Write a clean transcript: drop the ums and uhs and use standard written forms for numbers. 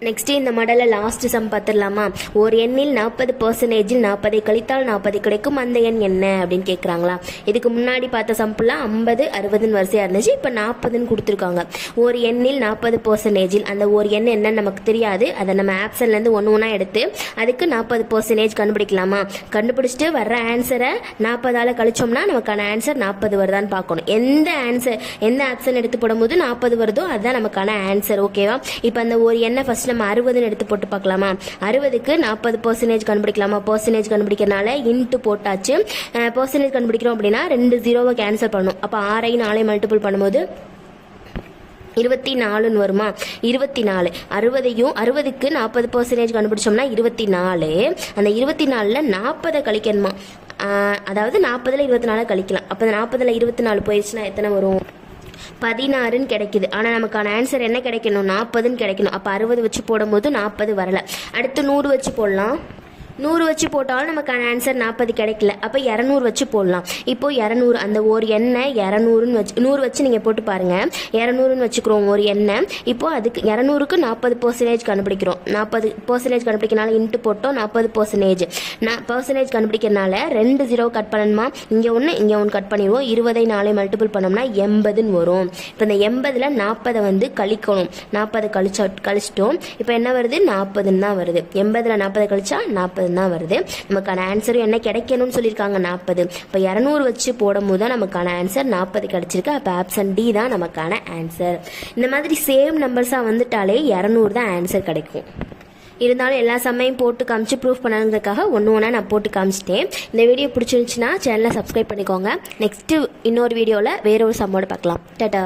Next இந்த மாடலில் last some பார்த்துடலாமா? ஒரு எண்ணில் 40% 40 கழித்தால் 40 கிடைக்கும், அந்த எண் என்ன அப்படின்னு கேட்குறாங்களா? இதுக்கு முன்னாடி பார்த்த சம்பிளாக 50 60ன்னு வரிசையாக இருந்துச்சு. இப்போ 40ன்னு கொடுத்துருக்காங்க. ஒரு எண்ணில் 40% அந்த ஒரு எண் என்னன்னு நமக்கு தெரியாது. அதை நம்ம ஆப்ஷன்லேருந்து ஒன்று ஒன்றா எடுத்து அதுக்கு 40% கண்டுபிடிக்கலாமா? கண்டுபிடிச்சிட்டு வர்ற ஆன்சரை 40ஆல் கழிச்சோம்னா நமக்கான ஆன்சர் 40 வருதான்னு பார்க்கணும். எந்த ஆப்ஷன் எடுத்து போடும்போது 40 வருதோ அதுதான் நமக்கான ஆன்சர். ஓகேவா? இப்போ அந்த ஒரு எண்ணை ஃபர்ஸ்ட் நம்ம 60ன்னு எடுத்து போட்டு பார்க்கலாமா? 60க்கு 40% கண்டுபிடிக்கலாமா? பர்சன்டேஜ் கண்டுபிடிக்கிறனால இன்ட்டு போட்டாச்சு. பர்சன்டேஜ் கண்டுபிடிக்கிறோம் அப்படின்னா 2 0 கேன்சல் பண்ணணும். அப்போ 6 4 மல்டிபிள் பண்ணும்போது 24ன்னு வருமா? 24 60க்கு 40% கண்டுபிடிச்சோம்னா 24. அந்த 24ல் 40 கழிக்கணுமா? அதாவது 40ல் 24 கழிக்கலாம். அப்போ 40ல் 24 போயிடுச்சுன்னா எத்தனை வரும்? 16ன்னு கிடைக்குது. ஆனால் நமக்கான ஆன்சர் என்ன கிடைக்கணும்? 40ன்னு கிடைக்கணும். அப்போ 60 வச்சு போடும்போது 40 வரலை. அடுத்து 100 வச்சு போடலாம். 100 வச்சு போட்டாலும் நமக்கான ஆன்சர் 40 கிடைக்கல. அப்போ 200 வச்சு போடலாம். இப்போ 200 அந்த ஒரு எண்ணெய் 200ன்னு வச்சு 100 வச்சு நீங்கள் போட்டு பாருங்கள். 200ன்னு வச்சுக்கிறோம் ஒரு எண்ணெய். இப்போ அதுக்கு 200க்கு 40% கண்டுபிடிக்கிறோம். 40% கண்டுபிடிக்கிறனால இன்ட்டு போட்டோம் 40%. பர்சன்டேஜ் கண்டுபிடிக்கிறனால 2 0 கட் பண்ணணுமா? இங்கே ஒன்று கட் பண்ணிடுவோம். 20 4 மல்டிபிள் பண்ணோம்னா 80ன்னு வரும். இப்போ இந்த 80ல் 40 வந்து கழிக்கணும். 40 கழிச்சிட்டோம். இப்போ என்ன வருது? 40ன்னு தான் வருது. 80ல் 40 கழிச்சா 40 தான் வருது. நமக்கான ஆன்சரும் என்ன கிடைக்கணும்னு சொல்லியிருக்காங்க? 40. இப்போ 200 வச்சு போடும் போது தான் நமக்கான ஆன்சர் 40 கிடைச்சிருக்கு. அப்போ ஆப்ஷன் டி தான் நமக்கான ஆன்சர். இந்த மாதிரி சேம் நம்பர்ஸாக வந்துட்டாலே 200 தான் ஆன்சர் கிடைக்கும். இருந்தாலும் எல்லா சம்மையும் போட்டு காமிச்சு ப்ரூஃப் பண்ணணுங்கிறதுக்காக ஒன்று ஒன்றா நான் போட்டு காமிச்சிட்டேன். இந்த வீடியோ பிடிச்சிருந்துச்சுன்னா சேனலை சப்ஸ்கிரைப் பண்ணிக்கோங்க. நெக்ஸ்ட்டு இன்னொரு வீடியோவில் வேற ஒரு சம்மோடு பார்க்கலாம். டாடா.